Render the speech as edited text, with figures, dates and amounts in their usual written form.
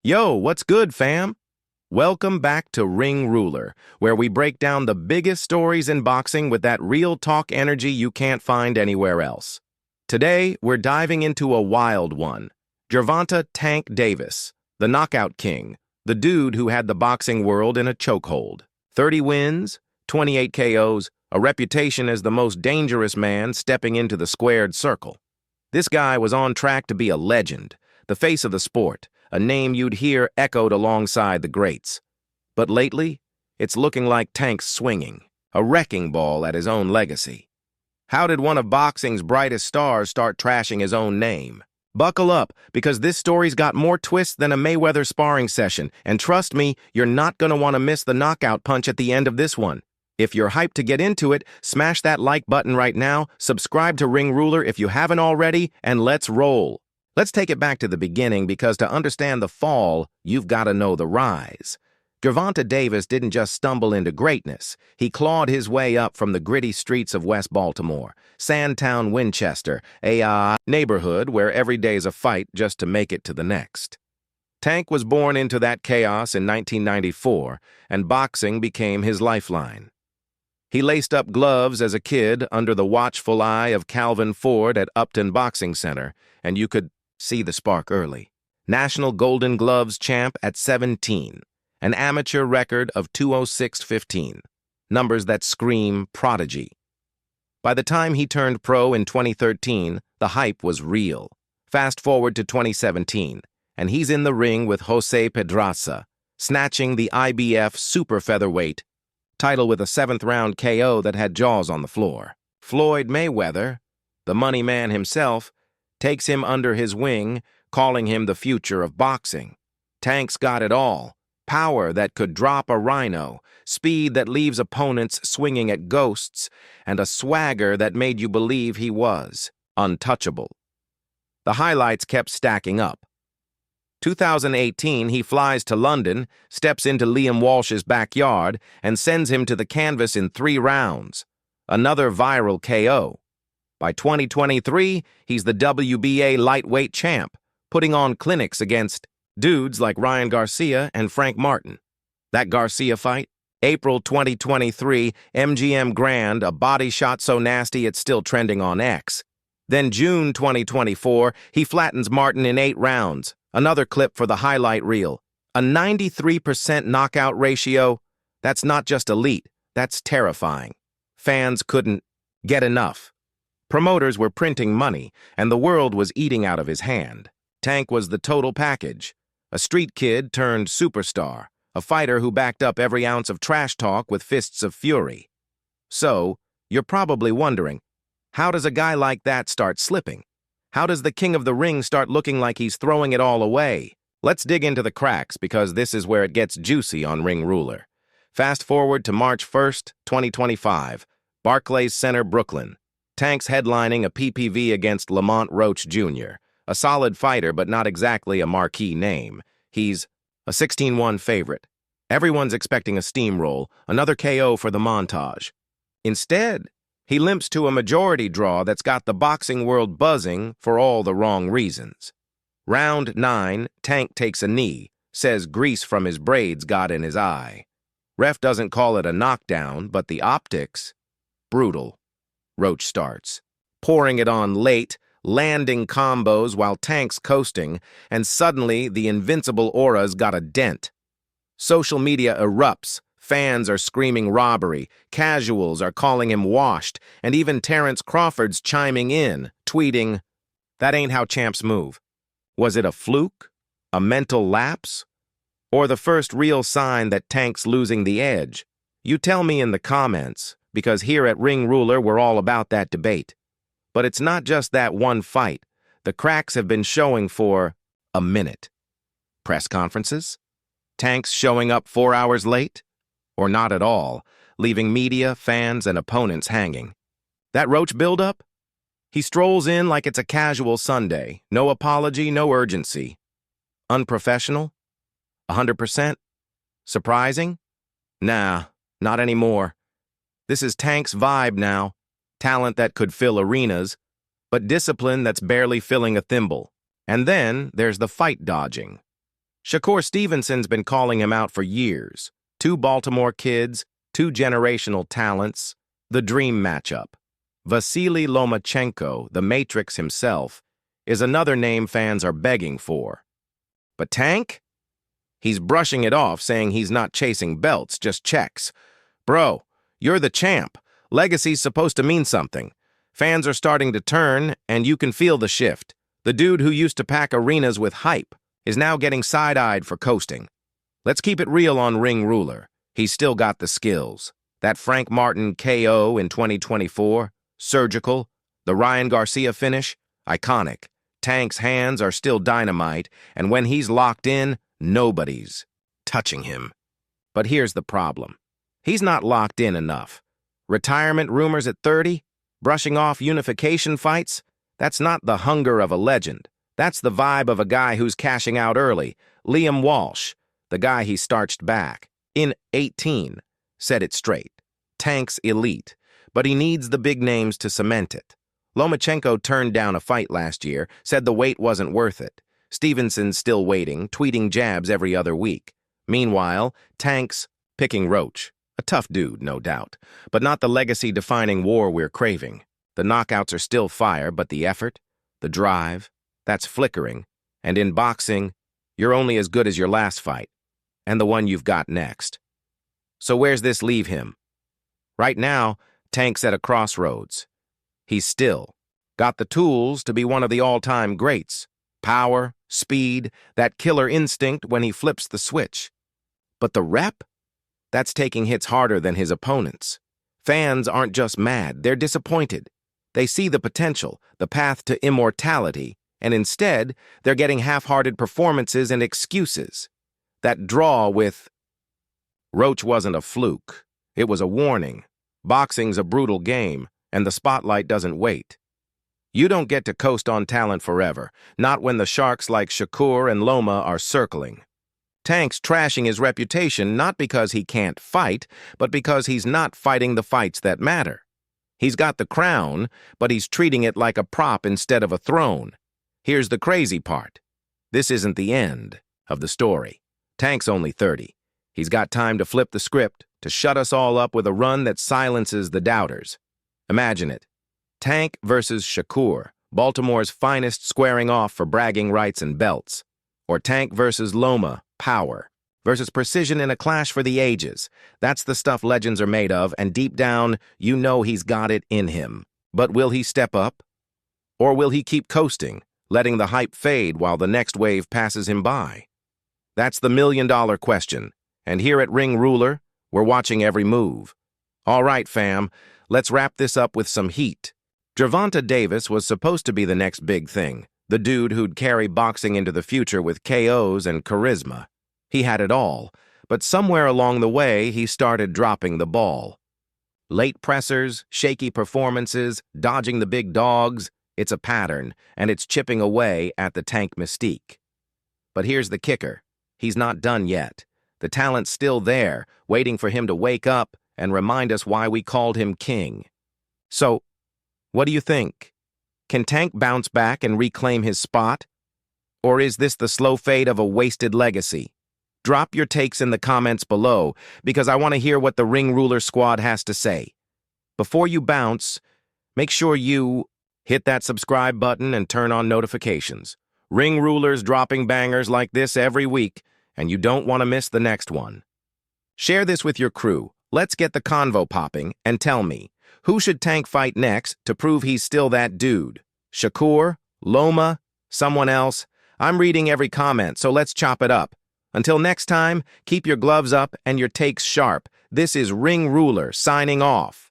Yo, what's good, fam? Welcome back to Ring Ruler, where we break down the biggest stories in boxing with that real talk energy you can't find anywhere else. Today, we're diving into a wild one. Gervonta Tank Davis, the knockout king, the dude who had the boxing world in a chokehold. 30 wins, 28 KOs, a reputation as the most dangerous man stepping into the squared circle. This guy was on track to be a legend, the face of the sport, a name you'd hear echoed alongside the greats. But lately, it's looking like Tank's swinging, a wrecking ball at his own legacy. How did one of boxing's brightest stars start trashing his own name? Buckle up, because this story's got more twists than a Mayweather sparring session, and trust me, you're not gonna want to miss the knockout punch at the end of this one. If you're hyped to get into it, smash that like button right now, subscribe to Ring Ruler if you haven't already, and let's roll. Let's take it back to the beginning, because to understand the fall, you've got to know the rise. Gervonta Davis didn't just stumble into greatness. He clawed his way up from the gritty streets of West Baltimore, Sandtown, Winchester, a neighborhood where every day's a fight just to make it to the next. Tank was born into that chaos in 1994, and boxing became his lifeline. He laced up gloves as a kid under the watchful eye of Calvin Ford at Upton Boxing Center, and you could see the spark early. National Golden Gloves champ at 17, an amateur record of 206.15, numbers that scream prodigy. By the time he turned pro in 2013, the hype was real. Fast forward to 2017, and he's in the ring with Jose Pedraza, snatching the IBF super featherweight title with a 7th-round KO that had jaws on the floor. Floyd Mayweather, the money man himself, takes him under his wing, calling him the future of boxing. Tank's got it all: power that could drop a rhino, speed that leaves opponents swinging at ghosts, and a swagger that made you believe he was untouchable. The highlights kept stacking up. 2018, he flies to London, steps into Liam Walsh's backyard, and sends him to the canvas in 3 rounds. Another viral KO. By 2023, he's the WBA lightweight champ, putting on clinics against dudes like Ryan Garcia and Frank Martin. That Garcia fight? April 2023, MGM Grand, a body shot so nasty it's still trending on X. Then June 2024, he flattens Martin in 8 rounds. Another clip for the highlight reel. A 93% knockout ratio? That's not just elite, that's terrifying. Fans couldn't get enough. Promoters were printing money, and the world was eating out of his hand. Tank was the total package. A street kid turned superstar, a fighter who backed up every ounce of trash talk with fists of fury. So, you're probably wondering, how does a guy like that start slipping? How does the king of the ring start looking like he's throwing it all away? Let's dig into the cracks, because this is where it gets juicy on Ring Ruler. Fast forward to March 1st, 2025, Barclays Center, Brooklyn. Tank's headlining a PPV against Lamont Roach Jr., a solid fighter but not exactly a marquee name. He's a 16-1 favorite. Everyone's expecting a steamroll, another KO for the montage. Instead, he limps to a majority draw that's got the boxing world buzzing for all the wrong reasons. Round 9, Tank takes a knee, says grease from his braids got in his eye. Ref doesn't call it a knockdown, but the optics, brutal. Roach starts, pouring it on late, landing combos while Tank's coasting, and suddenly the invincible aura's got a dent. Social media erupts. Fans are screaming robbery, casuals are calling him washed, and even Terrence Crawford's chiming in, tweeting, "That ain't how champs move." Was it a fluke? A mental lapse? Or the first real sign that Tank's losing the edge? You tell me in the comments, because here at Ring Ruler we're all about that debate. But it's not just that one fight. The cracks have been showing for a minute. Press conferences? Tank's showing up 4 hours late? Or not at all, leaving media, fans, and opponents hanging. That Roach buildup? He strolls in like it's a casual Sunday. No apology, no urgency. Unprofessional? 100%? Surprising? Nah, not anymore. This is Tank's vibe now. Talent that could fill arenas, but discipline that's barely filling a thimble. And then there's the fight dodging. Shakur Stevenson's been calling him out for years. Two Baltimore kids, two generational talents, the dream matchup. Vasily Lomachenko, the Matrix himself, is another name fans are begging for. But Tank? He's brushing it off, saying he's not chasing belts, just checks. Bro, you're the champ. Legacy's supposed to mean something. Fans are starting to turn, and you can feel the shift. The dude who used to pack arenas with hype is now getting side-eyed for coasting. Let's keep it real on Ring Ruler. He's still got the skills. That Frank Martin KO in 2024, surgical. The Ryan Garcia finish, iconic. Tank's hands are still dynamite, and when he's locked in, nobody's touching him. But here's the problem. He's not locked in enough. Retirement rumors at 30? Brushing off unification fights? That's not the hunger of a legend. That's the vibe of a guy who's cashing out early. Liam Walsh, the guy he starched back. In 18, said it straight. Tank's elite, but he needs the big names to cement it. Lomachenko turned down a fight last year, said the weight wasn't worth it. Stevenson's still waiting, tweeting jabs every other week. Meanwhile, Tank's picking Roach. A tough dude, no doubt, but not the legacy-defining war we're craving. The knockouts are still fire, but the effort, the drive, that's flickering. And in boxing, you're only as good as your last fight, and the one you've got next. So where's this leave him? Right now, Tank's at a crossroads. He's still got the tools to be one of the all-time greats. Power, speed, that killer instinct when he flips the switch. But the rep? That's taking hits harder than his opponents. Fans aren't just mad, they're disappointed. They see the potential, the path to immortality, and instead, they're getting half-hearted performances and excuses. That draw with Roach wasn't a fluke. It was a warning. Boxing's a brutal game, and the spotlight doesn't wait. You don't get to coast on talent forever, not when the sharks like Shakur and Loma are circling. Tank's trashing his reputation not because he can't fight, but because he's not fighting the fights that matter. He's got the crown, but he's treating it like a prop instead of a throne. Here's the crazy part. This isn't the end of the story. Tank's only 30. He's got time to flip the script, to shut us all up with a run that silences the doubters. Imagine it. Tank versus Shakur, Baltimore's finest squaring off for bragging rights and belts. Or Tank versus Loma, power, versus precision in a clash for the ages. That's the stuff legends are made of, and deep down, you know he's got it in him. But will he step up? Or will he keep coasting, letting the hype fade while the next wave passes him by? That's the million-dollar question, and here at Ring Ruler, we're watching every move. All right, fam, let's wrap this up with some heat. Gervonta Davis was supposed to be the next big thing, the dude who'd carry boxing into the future with KOs and charisma. He had it all, but somewhere along the way, he started dropping the ball. Late pressers, shaky performances, dodging the big dogs, it's a pattern, and it's chipping away at the Tank mystique. But here's the kicker. He's not done yet. The talent's still there, waiting for him to wake up and remind us why we called him king. So, what do you think? Can Tank bounce back and reclaim his spot? Or is this the slow fade of a wasted legacy? Drop your takes in the comments below, because I want to hear what the Ring Ruler squad has to say. Before you bounce, make sure you hit that subscribe button and turn on notifications. Ring Ruler's dropping bangers like this every week, and you don't want to miss the next one. Share this with your crew. Let's get the convo popping, and tell me, who should Tank fight next to prove he's still that dude? Shakur? Loma? Someone else? I'm reading every comment, so let's chop it up. Until next time, keep your gloves up and your takes sharp. This is Ring Ruler signing off.